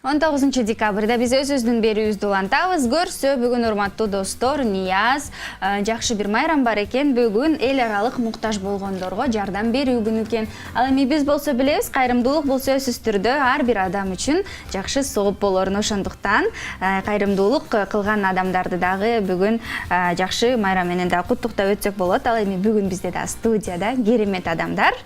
19 декабрда биз өз-өздүн берүүбүздү улантабыз. Көрсө бүгүн урматтуу достор, Нияз, жакшы бир майрам бар экен. Бүгүн эл аралык муктаж болгондорго жардам берүү күнү экен. Ал эми биз болсо билебиз, кайрымдуулук бул сөзсүз түрдө ар бир адам үчүн жакшы сооп болорун. Ошондуктан кайрымдуулук кылган адамдарды дагы бүгүн жакшы майрам менен да куттуктап өтсөк болот. Ал эми бүгүн бизде да студияда керемет адамдар.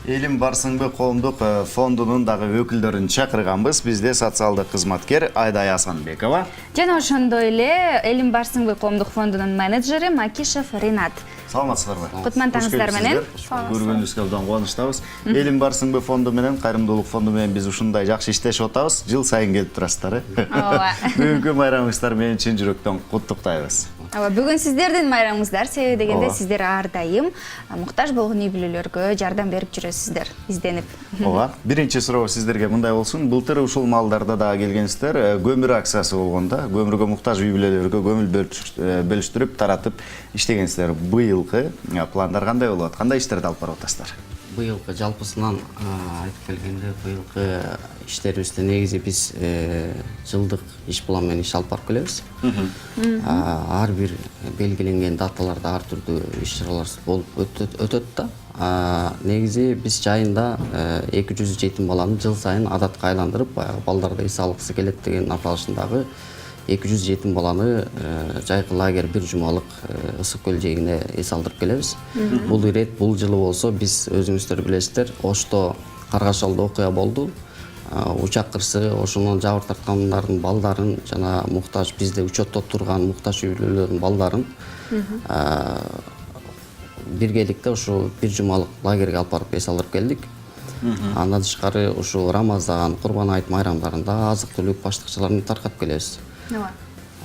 Элим барсыңбы коомдук фондунун дагы өкүлдөрүн чакырганбыз. Бизде социалдык кызматкер Айдай Асанбекова жана ошондой эле Элим барсыңбы коомдук фондунун менеджери Макишев Ринат. Саламатсыздарбы? Кутмантаңыздар менен. Көргөнүбүзгө абдан кубанычтабыз. Элим барсыңбы фонду менен, кайрымдуулук фонду менен биз ушундай жакшы иштешип атабыз. Жыл сайын келип турасыздар. Ооба. Бүгүнкү майрамыңыздар менен чын жүрөктөн куттуктайбыз. Ооба, бүгүн сиздердин майрамыңыздар. Себеби дегенде сиздер ар дайым муктаж болгон үй бүлөлөргө жардам берип жүрөсүздөр, изденип. Ооба. Биринчи суроо сиздерге мындай болсун. Былтыр ушул малдарда да келгенсиздер. Көмүр акциясы болгондо, көмүргө муктаж үй бүлөлөргө көмүл бөлүштүрүп, таратып иштегенсиздер. Быйылкы пландар кандай болот? Кандай иштерди алып барып атасыздар? Быйылкы жалпысынан айтып келгенде, быйылкы иштерибизде негизи биз жылдык иш план менен иш алып барып келебиз. Ар бир белгиленген даталарда ар түрдүү иш чаралар болуп өтөт да. Негизи биз жайында 200 жетим баланы жыл сайын адатка айландырып, балдарды эс алгысы келет деген аталышындагы 200 жетим баланы жайкы лагерь бир жумалык Ысык көл жээгине эс алдырып келебиз. Бул ирет бул жылы болсо биз өзүңүздөр билесиздер, Ошто Каргашалда окуя болду. Учак кырсы ошонун жабыр тарткандардын балдарын жана муктаж бизде учетто турган муктаж үй бүлөлөрдүн балдарын биргеликте ушу бир жумалык лагерге алып барып эс алдырып келдик. Андан тышкары ушу Рамазан, Курбан айт майрамдарында азык-түлүк баштыкчаларын таркатып келебиз.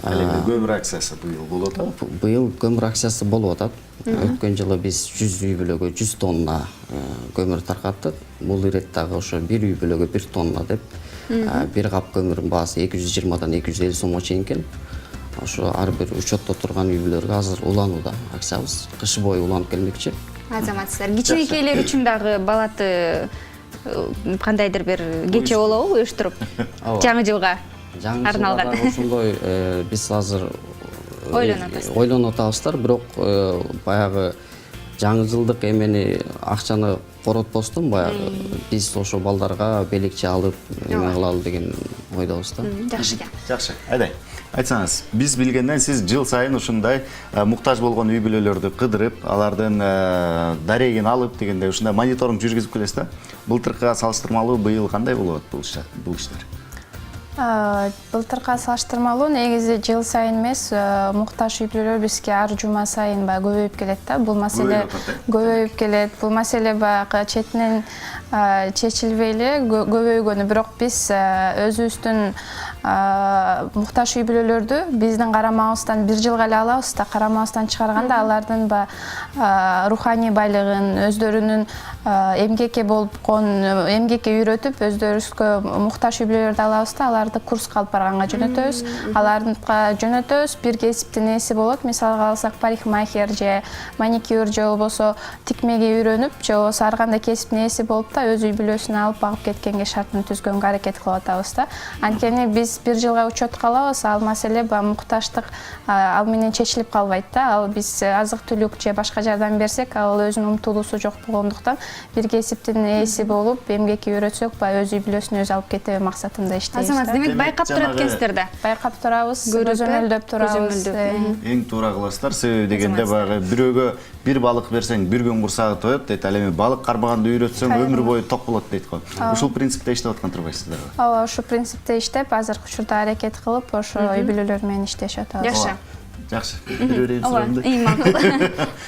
Ал эми көмүр акциясы быйыл болуп атат? Быйыл көмүр акциясы болуп атат. Өткөн жылы биз 100 үй бүлөгө 100 тонна көмүр таркаттык. Бул ирет дагы ошо бир үй бүлөгө 1 тонна деп, бир кап көмүрдүн баасы 220 250 сомго чейин экен. Ошо ар бир учетто турган үй бүлөлөргө азыр уланууда акциябыз. Кыш бою уланып келмекчи. Азаматсыздар. Кичинекейлер үчүн дагы балаты кандайдыр бир кече болобу уюштуруп? Жаңы жылга арналган. Ошондой биз азыр ойлонуп атабыздар, бирок баягы жаңы жылдык эмени акчаны коротпостон баягы биз ошо балдарга белекчи алып эме кылалы деген ойдобуз да. Жакшы. Айдай, айтсаңыз, биз билгенден сиз жыл сайын ушундай муктаж болгон үй бүлөлөрдү кыдырып, алардын дарегин алып дегенде ушундай мониторинг жүргүзүп келесиз да. Былтыркыга салыштырмалуу быйыл кандай болот бул иштер? Былтыркыга салыштырмалуу негизи жыл сайын эмес, муктаж үй бүлөлөр бизге ар жума сайын баягы көбөйүп келет да. Бул маселе көбөйүп келет. Бул маселе баягы четинен чечилбей эле көбөйгөнү, бирок биз өзүбүздүн муктаж үй бүлөлөрдү биздин карамабыздан бир жылга эле алабыз да, карамабыздан чыгарганда алардын руханий байлыгын, өздөрүнүн эмгекке эмгекке үйрөтүп, өздөрүбүзгө муктаж үй бүлөлөрдү алабыз да, аларды курска алып барганга жөнөтөбүз. Аларга жөнөтөбүз, бир кесиптин ээси болот. Мисалга алсак, парикмахер же маникюр же болбосо тикмеге үйрөнүп, же болбосо ар кандай кесиптин ээси болуп да, өз үй бүлөсүнө алып багып кеткенге шартын түзгөнгө аракет кылып атабыз да. Анткени биз бир жылга учетко алабыз, ал маселе муктаждык ал менен чечилип калбайт да. Ал биз азык-түлүк же башка жардам берсек, ал өзүнүн умтулуусу жок болгондуктан бир кесиптин ээси болуп, эмгекке үйрөтсөк, өз үй бүлөсүн өзү алып кете максатында иштейбиз. Азамат, демек байкап турат экенсиздер да. Байкап турабыз, көзөмөлдөп турабыз. Эң туура кыласыздар, себеби дегенде баягы бирөөгө бир балык берсең бир күн курсагы тоет дейт. Ал эми балык кармаганды үйрөтсөң өмүр бою ток болот дейт го. Ушул принципте иштеп аткан турбайсыздарбы? Ооба, ушул принципте иштеп, азыркы учурда аракет кылып, ошо үй бүлөлөр менен иштешип атабыз. Жакшы. Бир сурамды.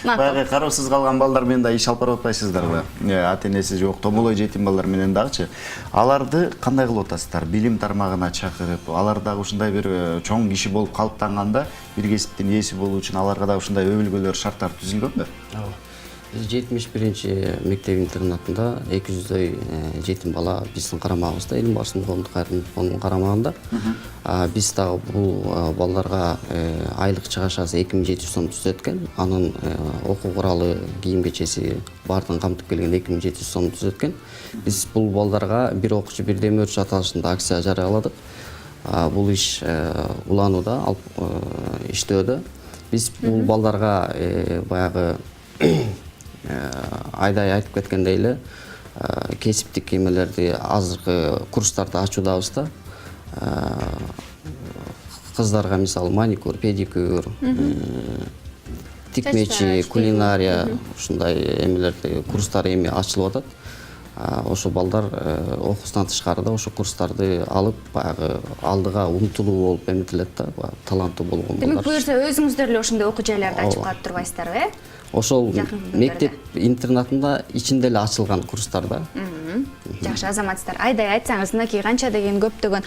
Баягы кароосуз калган балдар менен да иш алып барып атпайсыздарбы? Ата-энеси жок, томолой жетим балдар менен дагычы. Аларды кандай кылып атасыздар? Билим тармагына чакырып, алар дагы ушундай бир чоң киши болуп калыптанганда, бир кесиптин ээси болуу үчүн аларга да ушундай өбүлгөлөр, шарттар түзүлгөнбү? Биз 71 мектеп интернатында 200дөй жетим бала биздин карамагыбызда, Элим Барсын коомдук кайрымдуулук фондунун карамагында. Биз дагы бул балдарга айлык чыгашасы 2700 сом түзөт экен. Анын окуу куралы, кийим кечеси баардыгын камтып келген 2700 сом түзөт экен. Биз бул балдарга бир окуучу бир демөөрчү аталышында акция жарыяладык. Бул иш уланууда, иштөөдө. Биз бул балдарга баягы айдай айтып кеткендей эле кесиптик эмелерди, азыркы курстарды ачуудабыз да. Кыздарга мисалы маникюр, педикюр, тикмечи, кулинария ушундай эмелерди курстар эми ачылып атат. Ошо балдар окуусунан тышкарыда ошо курстарды алып, баягы алдыга умтулуу болуп эметилет да, таланттуу болгон балдар. Демек, буюрса өзүңүздөр эле ошондой окуу жайларды ачып калып турбайсыздарбы, Ошол мектеп интернатында ичинде эле ачылган курстар да. Жакшы, азаматсыздар, айдай айтсаңыз, мынакей канча деген көптөгөн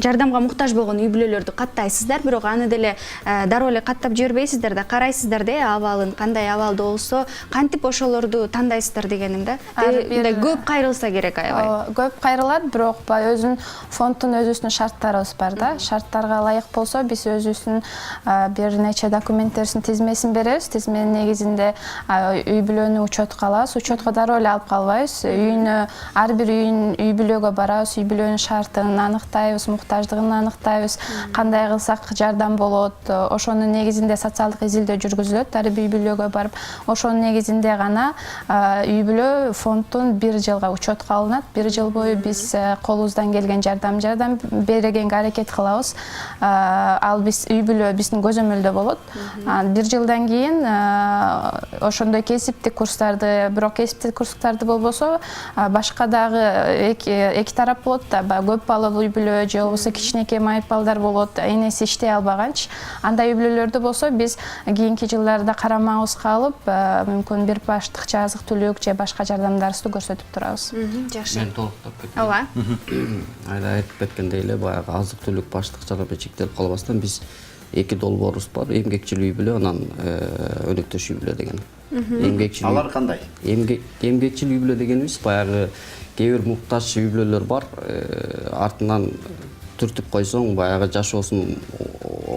жардамга муктаж болгон үй бүлөлөрдү каттайсыздар, бирок аны деле дароо эле каттап жибербейсиздар да, карайсыздар да, абалын, кандай абалда болсо, кантип ошолорду тандайсыздар дегеним да. Көп кайрылса керек аябай. Көп кайрылат, бирок өзүнүн фонддун өзүнүн шарттарыбыз бар да. Шарттарга ылайык болсо, биз өзүбүздүн бир нече документтерибиздин тизмесин беребиз. Тизменин негизинде үй бүлөнү учетко алабыз. Учетко дароо эле алып калбайбыз. Ар бир үй бүлөгө барабыз, үй бүлөнүн шартын аныктайбыз, муктаждыгын аныктайбыз, кандай кылсак жардам болот. Ошонун негизинде социалдык изилдөө жүргүзүлөт, ар бир үй бүлөгө барып, ошонун негизинде гана үй бүлө фонддун 1 жылга учетко алынат. 1 жыл бою биз колубуздан келген жардам бергенге аракет кылабыз. Ал биз үй бүлө биздин көзөмөлдө болот. 1 жылдан кийин ошондой кесиптик курстарды, бирок кесиптик курстарды болбосо, башка дагы эки тарап болот да, көп балалуу үй бүлө же болбосо кичинекей майып балдар болот, энеси иштей албаганчы. Андай үй бүлөлөрдө болсо биз кийинки жылдарда карамагыбызга алып, мүмкүн бир баштыкча азык-түлүк же башка жардамдарыбызды көрсөтүп турабыз. Жакшы. Мен толуктап кетейин. Ооба. Айда айтып кеткендей эле, баягы азык-түлүк баштыкчаларга чектелип калбастан биз 2 долбоорубуз бар. Эмгекчил үй бүлө, анан өнөктөш үй бүлө деген. Алар кандай? Эмгекчил үй бүлө дегенибиз баягы кээ бир муктаж үй бүлөлөр бар. Артынан түртүп койсоң, баягы жашоосун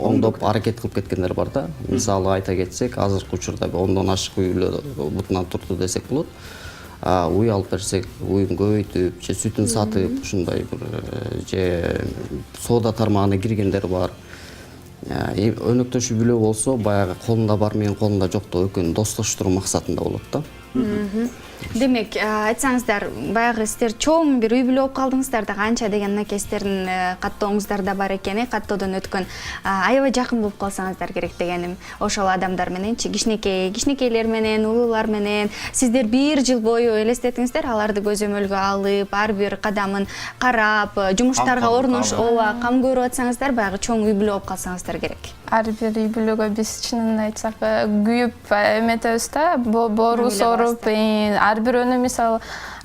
оңдоп аракет кылып кеткендер бар да. Мисалы айта кетсек, азыркы учурда 10дон ашык үй бүлө бутунан турду десек болот. Уй алып берсек, уйун көбөйтүп, же сүтүн сатып, ушундай бир же соода тармагына киргендер бар. Өнөктөш үй бүлө болсо, баягы колунда бар менен колунда жоктоо экөөнү достоштуруу максатында болот да. Демек, айтсаңыздар, баягы сиздер чоң бир үй бүлө болуп калдыңыздар да, канча деген накестердин каттооңуздар да бар экен, каттоодон өткөн. Аябай жакын болуп калсаңыздар керек дегеним. Ошол адамдар мененчи, кичинекейлер менен, улуулар менен сиздер 1 жыл бою элестетиңиздер, аларды көзөмөлгө алып, ар бир кадамын карап, жумуштарга кам көрүп атсаңыздар, баягы чоң үй бүлө болуп калсаңыздар керек. Ар бир үй бүлөгө биз чынын айтсак күйүп эметебиз да, боорубуз ооруп, ар бирөөнү мисалы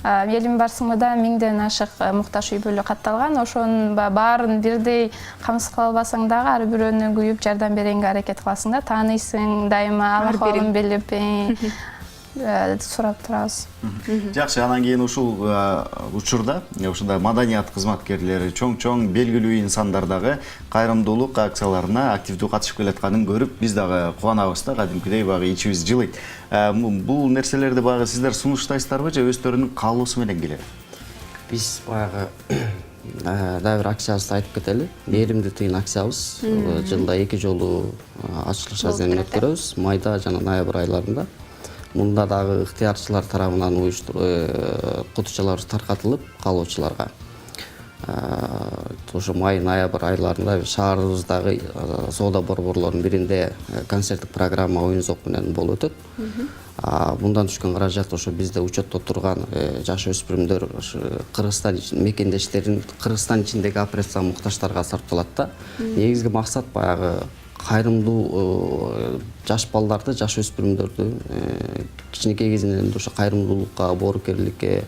Элим Барсында 1000ден ашык муктаж үй бүлө катталган. Ошонун баарын бирдей камсыз кыла албасаң дагы ар бирөөнү күйүп жардам бергенге аракет кыласың да, тааныйсың, дайыма ахвалын билип сурап турабыз. Жакшы, анан кийин ушул учурда ушундай маданият кызматкерлери, чоң белгилүү инсандар дагы кайрымдуулук акцияларына активдүү катышып келатканын көрүп, биз дагы кубанабыз да, кадимкидей багы ичибиз жылыйт. Бул нерселерди багы сиздер сунуштайсыздарбы же өздөрүнүн каалоосу менен келет? Биз баягы дагы бир акциябызды айтып кетели. Мээримди тыйын акциябыз. Жылда 2 жолу ачылыш аземин өткөрөбүз, майда жана ноябрь айларында. Мында дагы ыктыярчылар тарабынан кутучаларыбыз таркатылып каалоочуларга. Ошо май, ноябрь айларында шаарыбыздагы соода борборлорунун биринде концерттик программа оюн-зок менен болуп өтөт. Мындан түшкөн каражат ошо бизде учетто турган жаш өспүрүмдөр Кыргызстан мекендештерин Кыргызстан ичиндеги опрессияга муктаждарга сарпталат да. Негизги максат баягы кайрымдуу жаш балдарды, жаш өспүрүмдөрдү кичинекей кезинен ошо кайрымдуулукка, боорукерликке,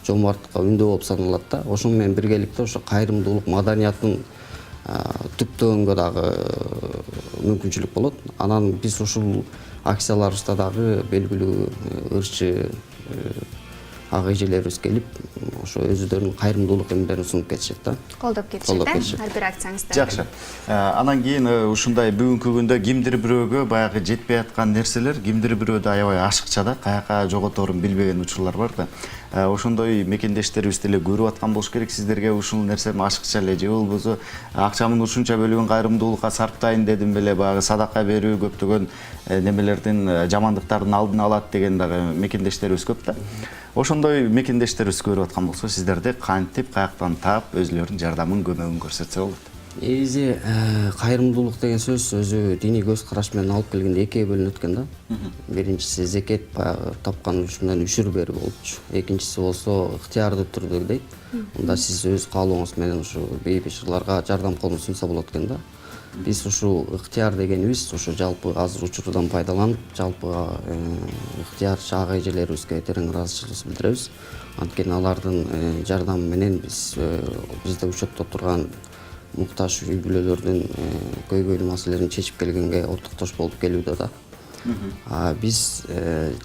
жомарттыкка үндөө болуп саналат да. Ошону менен биргеликте ошо кайрымдуулук маданиятын түптөгөнгө дагы мүмкүнчүлүк болот. Анан биз ушул акцияларыбызда дагы белгилүү ырчы ага эжелерибиз келип ошо өздөрүнүн кайрымдуулук эмдерин сунуп кетишет да. Колдоп кетишет, ар бир акцияңызда. Жакшы. Анан кийин ушундай бүгүнкү күндө кимдир бирөөгө баягы жетпей аткан нерселер, кимдир бирөөдө аябай ашыкча каяка жоготорун билбеген учурлар бар да. Ошондой мекендештерибиз деле көрүп аткан болуш керек сиздерге ушул нерсем ашыкча эле же болбосо акчамдын ушунча бөлүгүн кайрымдуулукка сарптайын дедим беле, баягы садака берүү көптөгөн немелердин жамандыктардын алдын алат деген дагы мекендештерибиз көп да. Ошондой мекендештерибиз көрүп аткан болсо сиздерде кантип каяктан таап өзүлөрүнүн жардамын көмөгүн көрсөтсө болот. Негизи кайрымдуулук деген сөз өзү диний көз караш менен алып келгенде экиге бөлүнөт экен да. Биринчиси зекет баягы тапкан ушундан үшүр берүү болчу. Экинчиси болсо ыктыярдуу түрдө дейт. Мында сиз өз каалооңуз менен ушу бейбитчилерге жардам колун сунса болот экен да. Биз ушу ыктыяр дегенибиз ушу жалпы азыр учурдан пайдаланып, жалпы ыктыярчы ага эжелерибизге терең ыраазычылыгыбызды билдиребиз. Анткени алардын жардамы менен бизде учетто турган муктаж үй бүлөлөрдүн көйгөйлүү маселелерин чечип келгенге ортоктош болуп келүүдө да. Биз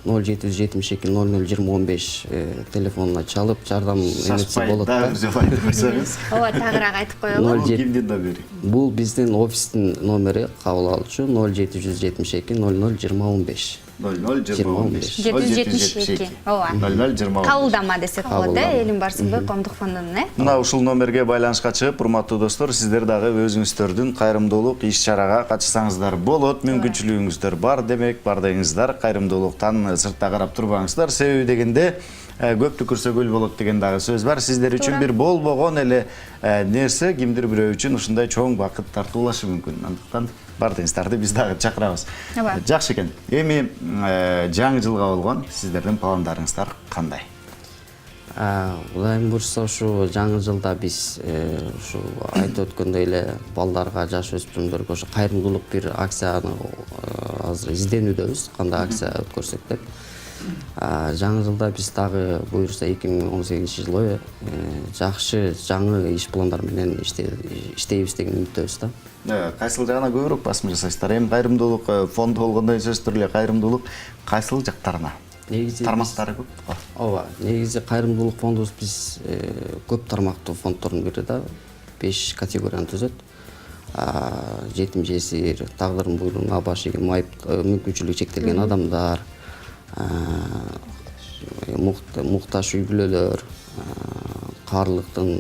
0772 00 2015 телефонуна чалып жардам эмесе болот да. Ооба, тагыраак айтып коелу. Кимдин номери? Бул биздин офистин номери кабыл алуучу 0772 00 2015. 0025. 772. Ооба. 0025. Кабылдама десек болот да, Элим Барсынбек коомдук фондунун. Мына ушул номерге байланышка чыгып, урматтуу достор, сиздер дагы өзүңүздөрдүн кайрымдуулук иш-чарага катышсаңыздар болот, мүмкүнчүлүгүңүздөр бар демек, бар деңиздер, кайрымдуулуктан сыртта карап турбаңыздар. Себеби дегенде көп түкүрсө көл болот деген дагы сөз бар. Сиздер үчүн бир болбогон эле нерсе кимдир бирөө үчүн ушундай чоң бакыт тартуулашы мүмкүн. Андыктан бардыңыздарды биз дагы чакырабыз. Жакшы экен. Эми жаңы жылга болгон сиздердин пландарыңыздар кандай? Кудайым буйрса ушу жаңы жылда биз ушу айтып өткөндөй эле балдарга, жаш өспүрүмдөргө ошо кайрымдуулук бир акцияны азыр изденүүдөбүз, кандай акция өткөрсөк деп. Жаңы жылда биз дагы буйрса 2018 жылы жакшы жаңы иш пландар менен иштейбиз деген үмүттөбүз да. Кайсыл жагына көбүрөөк басым жасайсыздар? Эми кайрымдуулук фонду болгондой сөздөр эле кайрымдуулук кайсыл жактарына? Негизи тармактары көп. Ооба, негизи кайрымдуулук фондубуз биз көп тармактуу фонддордун бири да. 5 категорияны түзөт. Жетим жесир, тагдырдын буйругуна баш ийген мүмкүнчүлүгү чектелген адамдар, муктаж үй бүлөлөр, каарылыктын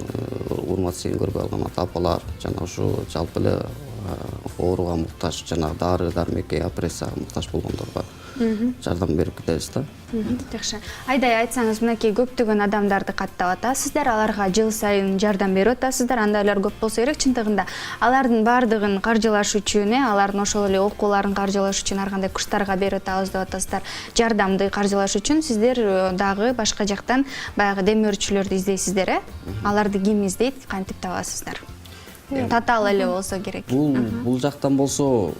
урмат-сыйын көрбөй алган ата-апалар, жана ушу жалпы эле ооруга муктаж, жана дары-дармекке, опрессияга муктаж болгондорго жардам берип кетебиз да. Жакшы. Айдай айтсаңыз, мынакей көптөгөн адамдарды каттап атасыздар, аларга жыл сайын жардам берип атасыздар, андайлар көп болсо керек. Чындыгында алардын бардыгын каржылаш үчүн, алардын ошол эле окууларын каржылаш үчүн ар кандай курстарга берип атабыз деп атасыздар. Жардамды каржылаш үчүн сиздер дагы башка жактан баягы демөөрчүлөрдү издейсиздер, Аларды ким издейт, кантип табасыздар? Татаал эле болсо керек. Бул жактан болсо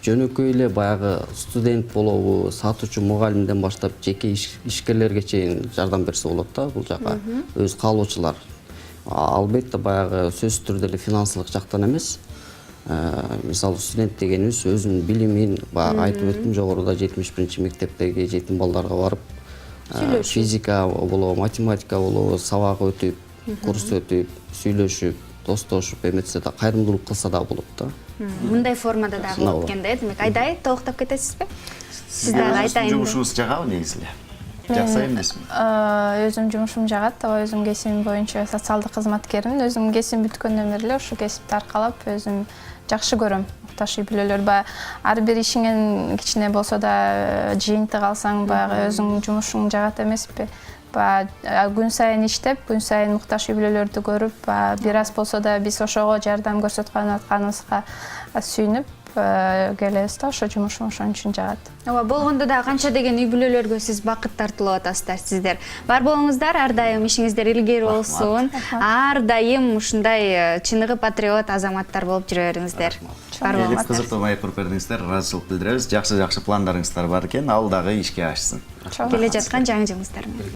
жөнөкөй эле баягы студент болобу, сатуучу мугалимден баштап жеке ишкерлерге чейин жардам берсе болот да, бул жака өз каалоочулар. Албетте баягы сөзсүз түрдө эле финансылык жактан эмес. Мисалы студент дегенибиз өзүнүн билимин, баягы айтып өттүм, жогоруда 71 мектептеги жетим балдарга барып, физика болобу, математика болобу, сабак өтүп, курс өтүп, сүйлөшүп, достошуп, эметсе да кайрымдуулук кылса да болот да. Мындай формада дагы болот экен да, демек. Айдай толуктап кетесизби? Сиз дагы айтайын. Жумушуңуз жагабы негизи эле? Жакса эмесми? Өзүм жумушум жагат, өзүм кесибим боюнча социалдык кызматкермин. Өзүм кесибим бүткөндөн бери эле ушул кесипти аркалап өзүм жакшы көрөм. Муктаж үй бүлөлөр ар бир ишиңен кичине болсо да жыйынтык алсаң, баягы өзүң жумушуң жагат эмеспи? Күн сайын иштеп, күн сайын муктаж үй бүлөлөрдү көрүп, бир аз болсо да биз ошого жардам көрсөткөн атканыбызга сүйүнүп келебиз да, ошо жумушум ошон үчүн жагат. Ооба, болгондо да канча деген үй бүлөлөргө сиз бакыт тартуулап атасыздар сиздер. Бар болуңуздар, ар дайым ишиңиздер илгери болсун. Ар дайым ушундай чыныгы патриот азаматтар болуп жүрө бериңиздер. Бар болуңуздар. Кызыктуу маек уруп бердиңиздер, ыраазычылык билдиребиз. Жакшы пландарыңыздар бар экен, ал дагы ишке ашсын. Келе жаткан жаңы жылыңыздар менен.